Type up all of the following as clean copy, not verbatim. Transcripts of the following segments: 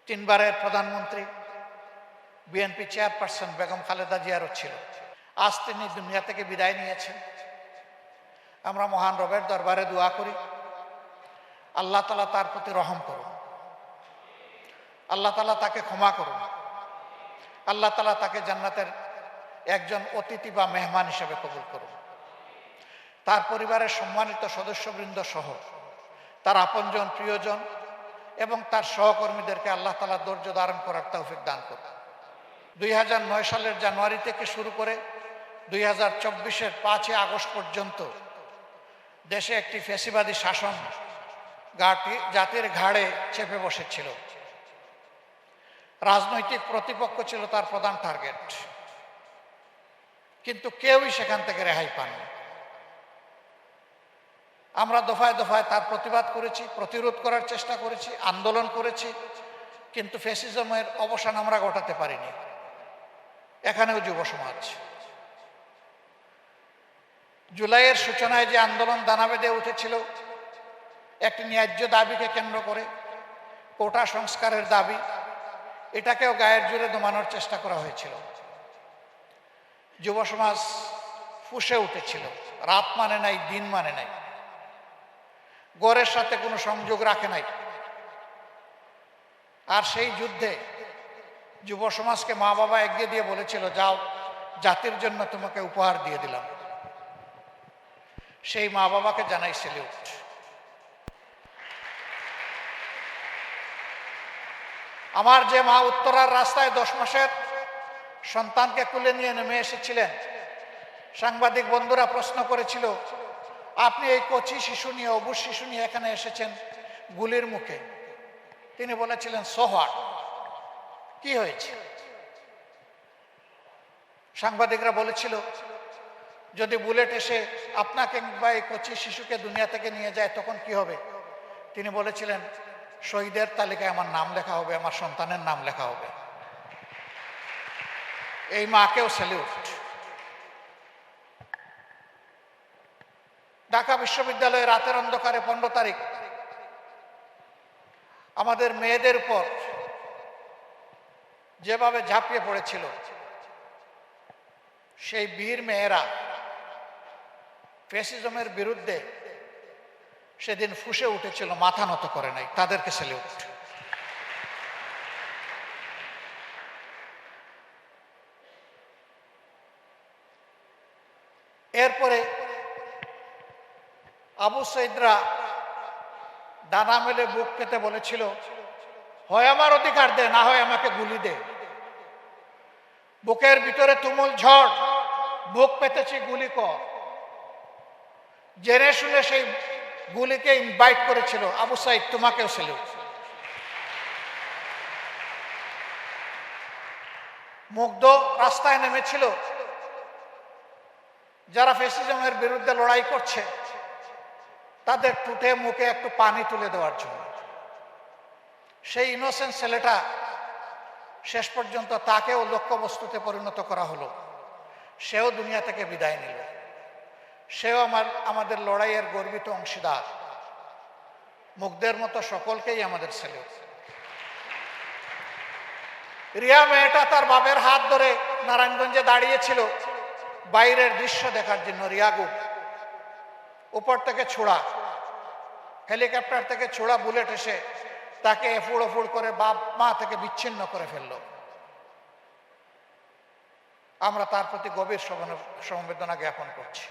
তিনবারের প্রধানমন্ত্রী BNP chairperson Begum Khaleda জিয়ারও ছিল। আজ তিনি দুনিয়া থেকে বিদায় নিয়েছেন। আমরা মহান রবের দরবারে দোয়া করি, আল্লাহ তাআলা তার প্রতি রহম করুন, আল্লাহ তাআলা তাকে ক্ষমা করুন, আল্লাহ তাআলা তাকে জান্নাতের একজন অতিথি বা মেহমান হিসেবে কবুল করুন। তার পরিবারের সম্মানিত সদস্যবৃন্দ সহ তার আপনজন, প্রিয়জন এবং তার সহকর্মীদেরকে আল্লাহ তাআলা ধৈর্য ধারণ করার তৌফিক দান করুন। 2009 সালের জানুয়ারি থেকে শুরু করে 2024-এর 5 আগস্ট পর্যন্ত দেশে একটি ফ্যাসিবাদী শাসন জাতির ঘাড়ে চেপে বসেছিল। রাজনৈতিক প্রতিপক্ষ ছিল তার প্রধান টার্গেট, কিন্তু কেউই সেখান থেকে রেহাই পাননি। আমরা দফায় দফায় তার প্রতিবাদ করেছি, প্রতিরোধ করার চেষ্টা করেছি, আন্দোলন করেছি, কিন্তু ফ্যাসিজমের অবসান আমরা ঘটাতে পারিনি। এখানেও যুব সমাজ জুলাইয়ের সূচনায় যে আন্দোলন দানা বেঁধে উঠেছিল একটি ন্যায্য দাবিকে কেন্দ্র করে, কোটা সংস্কারের দাবি, এটাকেও গায়ের জোরে দমানোর চেষ্টা করা হয়েছিল। যুব সমাজ ফুঁসে উঠেছিল, রাত মানে নাই, দিন মানে নাই, গড়ের সাথে কোনো সংযোগ রাখে নাই। আর সেই যুদ্ধে যুব সমাজকে মা বাবা এগিয়ে দিয়ে বলেছিল, যাও, জাতির জন্য তোমাকে উপহার দিয়ে দিলাম। সেই মা বাবাকে জানাই সেলিউট। আমার যে মা উত্তরার রাস্তায় 10 মাসের সন্তানকে কুলে নিয়ে নেমে এসেছিলেন, সাংবাদিক বন্ধুরা প্রশ্ন করেছিল, আপনি এই কচি শিশু নিয়ে, অবুঝ শিশু নিয়ে এখানে এসেছেন গুলির মুখে। তিনি বলেছিলেন, সো হোয়াট, কি হয়েছে? সাংবাদিকরা বলেছিল, যদি বুলেট এসে আপনাকে বা এই কচি শিশুকে দুনিয়া থেকে নিয়ে যায় তখন কি হবে? তিনি বলেছিলেন, শহীদের তালিকায় আমার নাম লেখা হবে, আমার সন্তানের নাম লেখা হবে। এই মাকেও স্যালিউট। ঢাকা বিশ্ববিদ্যালয়ে রাতের অন্ধকারে 15 তারিখ আমাদের মেয়েদের উপর যেভাবে ঝাঁপিয়ে পড়েছিল, সেই বীর মেয়েরা ফ্যাসিজমের বিরুদ্ধে সেদিন ফুঁসে উঠেছিল, মাথা নত করে নাই, তাদেরকে স্যালিউট। এরপরে আবু সাইদরা ডানা মেলে বুক পেতে বলেছিল, হয় আমার অধিকার দে, না হয় আমাকে গুলি দে। বুকের ভিতরে তুমুল ঝড়, বুক পেতেছি, গুলি কর। জেনে শুনে সেই গুলিকে ইনভাইট করেছিল। আবু সাইদ, তোমাকেও স্যালিউট। মুগ্ধ রাস্তায় নেমেছিল যারা ফ্যাসিজমের বিরুদ্ধে লড়াই করছে, তাদের টুটে মুখে একটু পানি তুলে দেওয়ার জন্য। সেই ইনোসেন্ট ছেলেটা শেষ পর্যন্ত তাকেও লক্ষ্যবস্তুতে পরিণত করা হলো। সেও দুনিয়া থেকে বিদায় নিল। সেও আমাদের লড়াইয়ের গর্বিত অংশীদার। মুগ্ধের মতো সকলকেই আমাদের স্যালিউট। রিয়া মেয়েটা তার বাবার হাত ধরে নারায়ণগঞ্জে দাঁড়িয়েছিল বাইরের দৃশ্য দেখার জন্য। রিয়াগু উপর থেকে ছোড়া, হেলিকপ্টার থেকে ছোড়া বুলেট এসে তাকে এফুড় ওফুড় করে বাপ মা থেকে বিচ্ছিন্ন করে ফেলল। আমরা তার প্রতি গভীর সমবেদনা জ্ঞাপন করছি।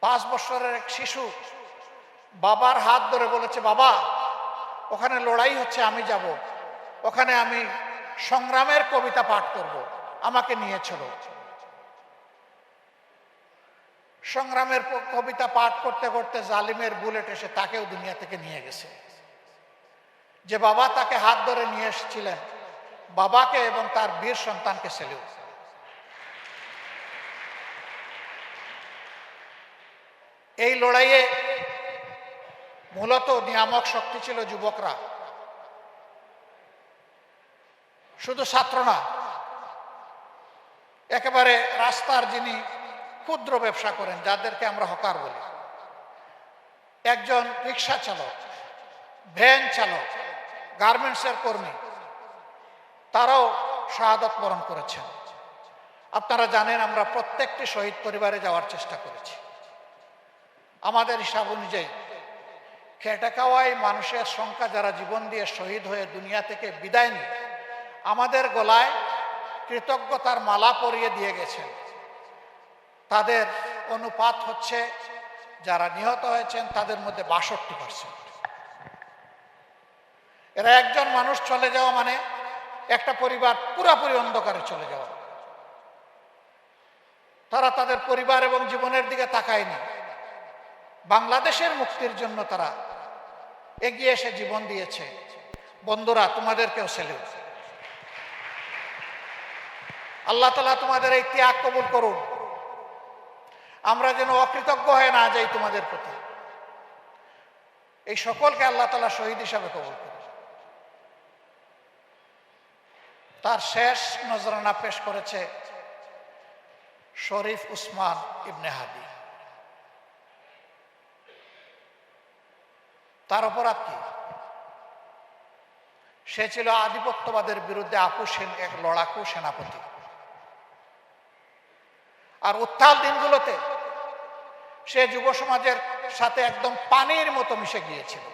5 বছরের এক শিশু বাবার হাত ধরে বলেছে, বাবা, ওখানে লড়াই হচ্ছে, আমি যাব, ওখানে আমি সংগ্রামের কবিতা পাঠ করব, আমাকে নিয়ে চলো। সংগ্রামের কবিতা পাঠ করতে করতে জালিমের বুলেট এসে তাকেও দুনিয়া থেকে নিয়ে গেছে। যে বাবা তাকে হাত ধরে নিয়ে এসেছিলেন, বাবাকে এবং তার বীর সন্তানকে স্যালিউট। এই লড়াইয়ে মূলত নিয়ামক শক্তি ছিল যুবকরা, শুধু ছাত্র না, একেবারে রাস্তার যিনি ক্ষুদ্র ব্যবসা করেন, যাদেরকে আমরা হকার বলি, একজন রিক্সা চালক, ভ্যান চালক, গার্মেন্টসের কর্মী, তারাও শাহাদাত বরণ করেছেন। আপনারা জানেন আমরা প্রত্যেকটি শহীদ পরিবারে যাওয়ার চেষ্টা করেছি। আমাদের হিসাব অনুযায়ী খেটে খাওয়াই মানুষের সংখ্যা যারা জীবন দিয়ে শহীদ হয়ে দুনিয়া থেকে বিদায় নিয়ে আমাদের গলায় কৃতজ্ঞতার মালা পরিয়ে দিয়ে গেছেন, তাদের অনুপাত হচ্ছে যারা নিহত হয়েছেন তাদের মধ্যে ৬২%। এরা একজন মানুষ চলে যাওয়া মানে একটা পরিবার পুরোপুরি অন্ধকারে চলে যাওয়া। তারা তাদের পরিবার এবং জীবনের দিকে তাকায়নি, বাংলাদেশের মুক্তির জন্য তারা এগিয়ে এসে জীবন দিয়েছে। বন্ধুরা, তোমাদেরকেও সেলিউট। আল্লাহ তাআলা তোমাদের এই ত্যাগ কবুল করুন। আমরা যেন অকৃতজ্ঞ হয়ে না যাই তোমাদের প্রতি। এই সকলকে আল্লাহ তাআলা শহীদ হিসাবে কবুল করুন। তার শেষ নজরানা পেশ করেছে শরীফ উসমান ইবনে হাদি। তার অপরাধ কি? সে ছিল আধিপত্যবাদের বিরুদ্ধে আপোষহীন এক লড়াকু সেনাপতি। আর উত্তাল দিনগুলোতে সে যুব সমাজের সাথে একদম পানির মতো মিশে গিয়েছিল।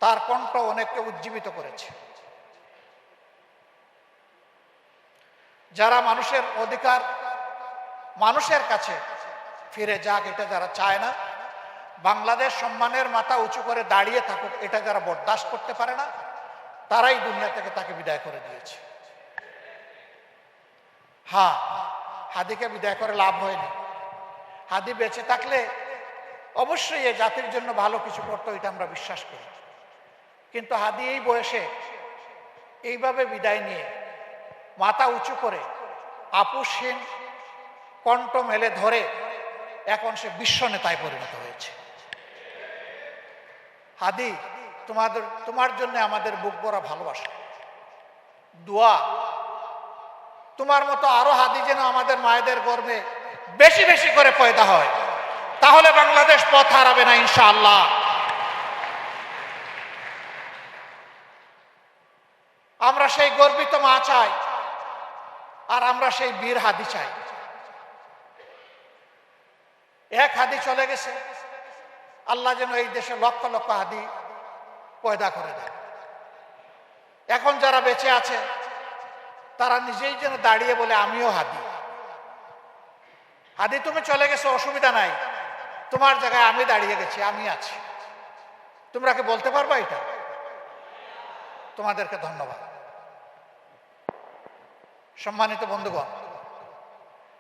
তার কণ্ঠ অনেককে উজ্জীবিত করেছে। যারা মানুষের অধিকার মানুষের কাছে ফিরে যাক এটা যারা চায় না, বাংলাদেশ সম্মানের মাথা উঁচু করে দাঁড়িয়ে থাকুক এটা যারা বরদাস্ত করতে পারে না, তারাই দুনিয়া থেকে তাকে বিদায় করে দিয়েছে। হ্যাঁ, হাদিকে বিদায় করে লাভ হয়নি। হাদি বেঁচে থাকলে অবশ্যই এ জাতির জন্য ভালো কিছু করতো, এটা আমরা বিশ্বাস করি। কিন্তু হাদি এই বয়সে এইভাবে বিদায় নিয়ে মাথা উঁচু করে আপোষহীন কণ্ঠ মেলে ধরে এখন সে বিশ্ব নেতায় পরিণত হয়েছে। হাদি, তোমার জন্য আমাদের বুক ভরা ভালোবাসা, দোয়া। তোমার মতো আরো হাদি যেন আমাদের মায়েদের গর্ভে বেশি বেশি করে পয়দা হয়, তাহলে বাংলাদেশ পথ হারাবে না ইনশাআল্লাহ। আমরা সেই গর্বিত মা চাই, আর আমরা সেই বীর হাদি চাই। এক হাদি চলে গেছে, আল্লাহ যেন এই দেশে লক্ষ লক্ষ হাদি পয়দা করে দেয়। এখন যারা বেঁচে আছে তারা নিজেই যেন দাঁড়িয়ে বলে আমিও হাদি। হাদি, তুমি চলে গেছো, অসুবিধা নাই, তোমার জায়গায় আমি দাঁড়িয়ে গেছি, আমি আছি। তোমরা কি বলতে পারবা এটা? তোমাদেরকে ধন্যবাদ। সম্মানিত বন্ধুগণ,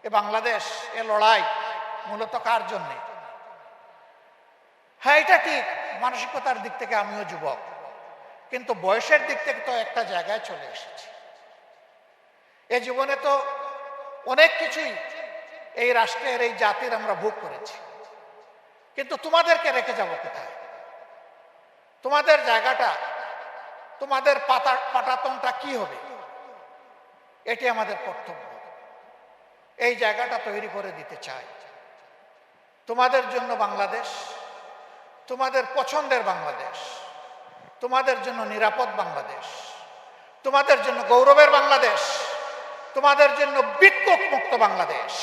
এ বাংলাদেশ, এ লড়াই মূলত কার জন্যে? হ্যাঁ, এটা ঠিক, মানসিকতার দিক থেকে আমিও যুবক, কিন্তু বয়সের দিক থেকে তো একটা জায়গায় চলে এসেছি। এ জীবনে তো অনেক কিছুই এই রাষ্ট্রের, এই জাতির আমরা ভোগ করেছি, কিন্তু তোমাদেরকে রেখে যাব কোথায়? তোমাদের জায়গাটা, তোমাদের পাটাতনটা কি হবে? এটি আমাদের কর্তব্য। এই জায়গাটা তৈরি করে দিতে চাই। তোমাদের জন্য বাংলাদেশ, তোমাদের পছন্দের বাংলাদেশ, তোমাদের জন্য নিরাপদ বাংলাদেশ, তোমাদের জন্য গৌরবের বাংলাদেশ, তোমাদের জন্য বিক্ষোভ মুক্ত বাংলাদেশ।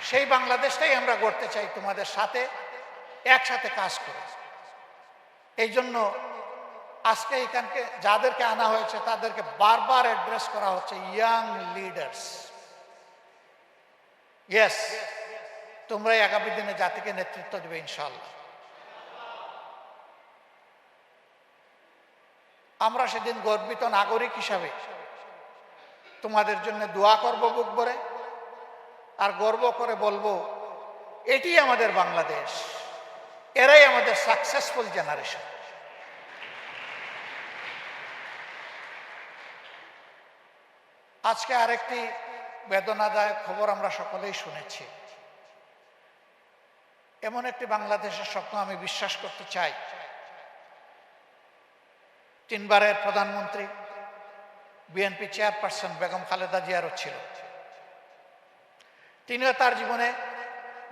সেই বাংলাদেশটাই আমরা গড়তে চাই তোমাদের সাথে, একসাথে কাজ করে। এই জন্য আজকে এখানকে যাদেরকে আনা হয়েছে তাদেরকে বারবার অ্যাড্রেস করা হচ্ছে ইয়াং লিডার্স। ইয়েস, তোমরাই আগামী দিনে জাতিকে নেতৃত্ব দেবে ইনশাআল্লাহ। আমরা সেদিন গর্বিত নাগরিক হিসাবে তোমাদের জন্য দোয়া করব বুক ভরে, আর গর্ব করে বলবো এটি আমাদের বাংলাদেশ, এরাই আমাদের সাকসেসফুল জেনারেশন। আজকে আরেকটি বেদনাদায়ক খবর আমরা সকলেই শুনেছি। এমন একটি বাংলাদেশের স্বপ্ন আমি বিশ্বাস করতে চাই। তিনবারের প্রধানমন্ত্রী, বিএনপি চেয়ারপারসন বেগম খালেদা জিয়ারও ছিল। তিনিও তার জীবনে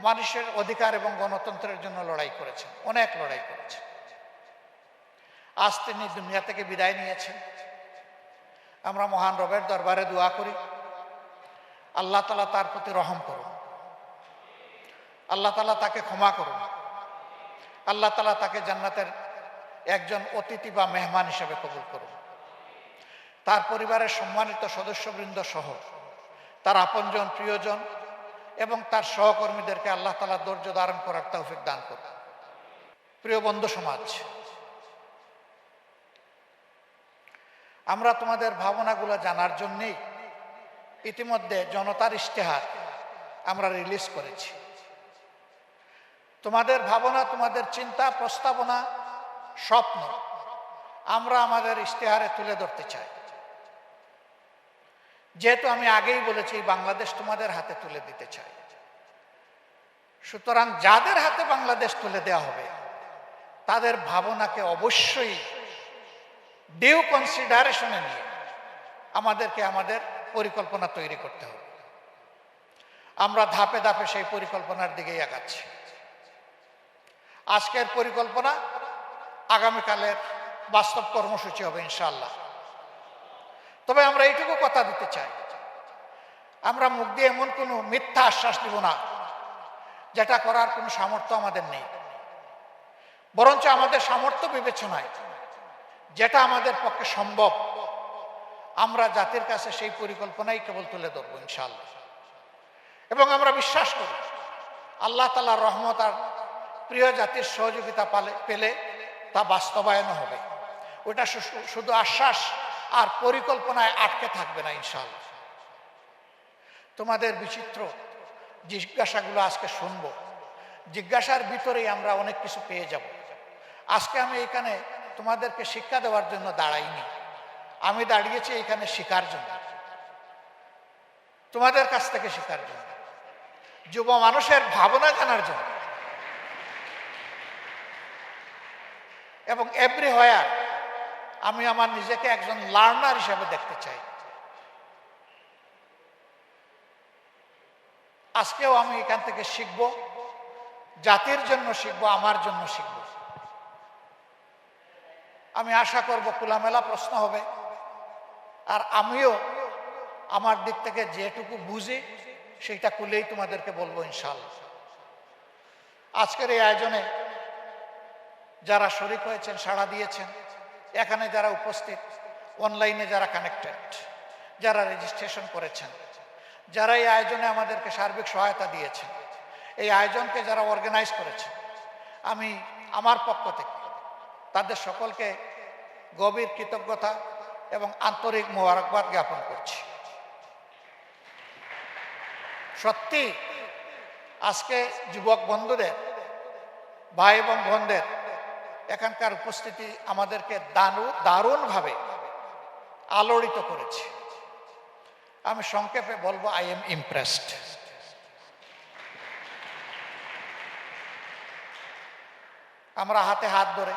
মানুষের অধিকার এবং গণতন্ত্রের জন্য লড়াই করেছেন, অনেক লড়াই করেছেন। আজ তিনি দুনিয়া থেকে বিদায় নিয়েছেন। আমরা মহান রবের দরবারে দোয়া করি, আল্লাহ তাআলা তার প্রতি রহম করুন, আল্লাহ তাআলা তাকে ক্ষমা করুন, আল্লাহ তাআলা তাকে জান্নাতের একজন অতিথি বা মেহমান হিসেবে কবুল করুন। তার পরিবারের সম্মানিত সদস্যবৃন্দ সহ তার আপনজন, প্রিয়জন এবং তার সহকর্মীদেরকে আল্লাহ তাআলা ধৈর্য ধারণ করার তৌফিক দান করুন। প্রিয় বন্ধু সমাজ, আমরা তোমাদের ভাবনাগুলো জানার জন্যই ইতিমধ্যে জনতার ইশতেহার আমরা রিলিজ করেছি। তোমাদের ভাবনা, তোমাদের চিন্তা, প্রস্তাবনা, স্বপ্ন আমরা আমাদের ইশতেহারে তুলে ধরতে চাই। যেহেতু আমি আগেই বলেছি বাংলাদেশ তোমাদের হাতে তুলে দিতে চাই, সুতরাং যাদের হাতে বাংলাদেশ তুলে দেওয়া হবে তাদের ভাবনাকে অবশ্যই ডিউ কনসিডারেশনে নিয়ে আমাদেরকে আমাদের পরিকল্পনা তৈরি করতে হবে। আমরা ধাপে ধাপে সেই পরিকল্পনার দিকেই আগাচ্ছি। আজকের পরিকল্পনা আগামীকালের বাস্তব কর্মসূচি হবে ইনশাআল্লাহ। তবে আমরা এইটুকু কথা দিতে চাই, আমরা মুখ দিয়ে এমন কোনো মিথ্যা আশ্বাস দিব না যেটা করার কোনো সামর্থ্য আমাদের নেই। বরঞ্চ আমাদের সামর্থ্য বিবেচনায় যেটা আমাদের পক্ষে সম্ভব আমরা জাতির কাছে সেই পরিকল্পনাই কেবল তুলে ধরবো ইনশাআল্লাহ। এবং আমরা বিশ্বাস করি আল্লাহ তাআলার রহমত আর প্রিয় জাতির সহযোগিতা পেলে তা বাস্তবায়ন হবে। ওটা শুধু আশ্বাস আর পরিকল্পনায় আটকে থাকবে না ইনশাআল্লাহ। তোমাদের বিচিত্র জিজ্ঞাসাগুলো আজকে শুনব, জিজ্ঞাসার ভিতরেই আমরা অনেক কিছু পেয়ে যাব। আজকে আমি এখানে তোমাদেরকে শিক্ষা দেওয়ার জন্য দাঁড়াইনি, আমি দাঁড়িয়েছি এখানে শেখার জন্য, তোমাদের কাছ থেকে শেখার জন্য, যুব মানুষের ভাবনা জানার জন্য এবং এভরিহোয়ার আমি আমার নিজেকে একজন লার্নার হিসেবে দেখতে চাই। আজকেও আমি এখান থেকে শিখব, জাতির জন্য শিখব, আমার জন্য শিখব। আমি আশা করব খোলামেলা প্রশ্ন হবে, আর আমিও আমার দিক থেকে যেটুকু বুঝি সেইটা খুলেই তোমাদেরকে বলবো ইনশাআল্লাহ। আজকের এই আয়োজনে যারা শরীক হয়েছেন, সাড়া দিয়েছেন, এখানে যারা উপস্থিত, অনলাইনে যারা কানেক্টেড, যারা রেজিস্ট্রেশন করেছেন, যারা এই আয়োজনে আমাদেরকে সার্বিক সহায়তা দিয়েছেন, এই আয়োজনকে যারা অর্গানাইজ করেছেন, আমি আমার পক্ষ থেকে তাদের সকলকে গভীর কৃতজ্ঞতা এবং আন্তরিক মোবারকবাদ জ্ঞাপন করছি। সত্যি আজকে যুবক বন্ধুদের, ভাই এবং বোনদের এখানকার উপস্থিতি আমাদেরকে দারুণভাবে আলোড়িত করেছে। আমি সংক্ষেপে বলবো, আই এম ইমপ্রেসড। আমরা হাতে হাত ধরে,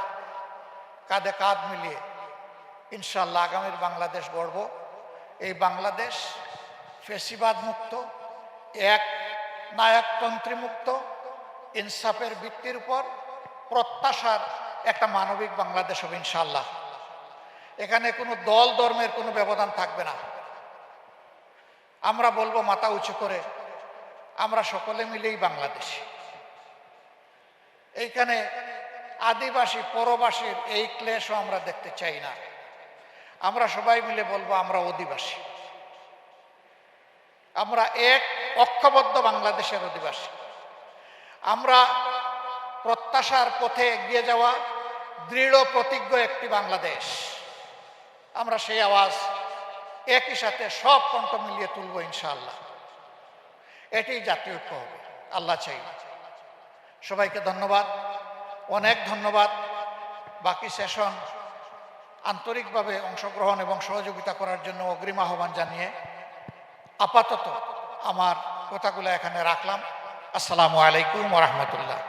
কাঁধে কাঁধ মিলিয়ে ইনশাআল্লাহ আগামীর বাংলাদেশ গড়ব। এই বাংলাদেশ ফ্যাসিবাদ মুক্ত, এক নায়কতন্ত্রী মুক্ত, ইনসাফের ভিত্তির উপর প্রত্যাশার একটা মানবিক বাংলাদেশ হবে ইনশাআল্লাহ। এখানে কোনো দল ধর্মের কোনো ব্যবধান থাকবে না। আমরা বলবো মাথা উঁচু করে, আমরা সকলে মিলেই বাংলাদেশি। এইখানে আদিবাসী পরবাসীর এই ক্লেশও আমরা দেখতে চাই না। আমরা সবাই মিলে বলবো আমরা অধিবাসী, আমরা এক ঐক্যবদ্ধ বাংলাদেশের অধিবাসী। আমরা প্রত্যাশার পথে এগিয়ে যাওয়া দৃঢ় প্রতিজ্ঞ একটি বাংলাদেশ। আমরা সেই আওয়াজ একই সাথে সব কণ্ঠ মিলিয়ে তুলব ইনশাআল্লাহ। এটি জাতীয় ঐক্য হবে, আল্লাহ চাই। সবাইকে ধন্যবাদ, অনেক ধন্যবাদ। বাকি সেশন আন্তরিকভাবে অংশগ্রহণ এবং সহযোগিতা করার জন্য অগ্রিম আহ্বান জানিয়ে আপাতত আমার কথাগুলো এখানে রাখলাম। আসসালামু আলাইকুম ওয়া রাহমাতুল্লাহ।